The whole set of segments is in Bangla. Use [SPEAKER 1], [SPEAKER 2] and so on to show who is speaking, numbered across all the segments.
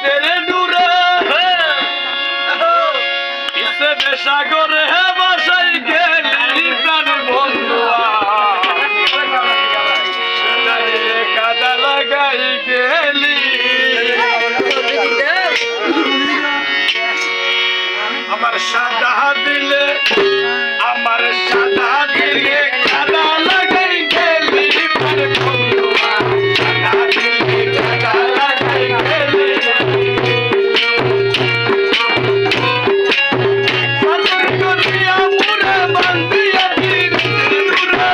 [SPEAKER 1] तेरे नूरे इसे बेसागर है बसाई गेली प्राण बंधुआ कादा लगाई गेली আমার সাদা দিলে কাদা লাগাই গেলি প্রাণ বন্ধুয়া সাদা দিলে কাদা লাগাই গেলি সাদর করিয়া মুরে বান্ধিয়া দিলে দূরে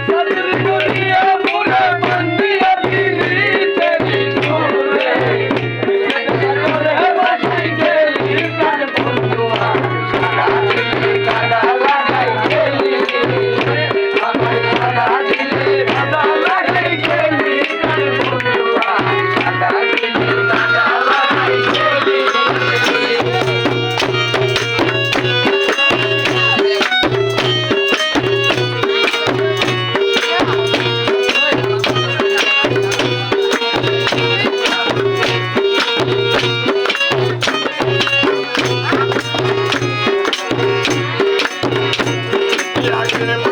[SPEAKER 1] সাদর করিয়া মুরে বান্ধিয়া দিলে তেরি দূরে সাদর বাসাই গেলি প্রাণ বন্ধুয়া সাদা দিলে কাদা লাগাই গেলি আমার সাদা দিলে কাদা লাগাই গেলি প্রাণ বন্ধুয়া সাদা দিলে কাদা লাগাই গেলি Yeah, I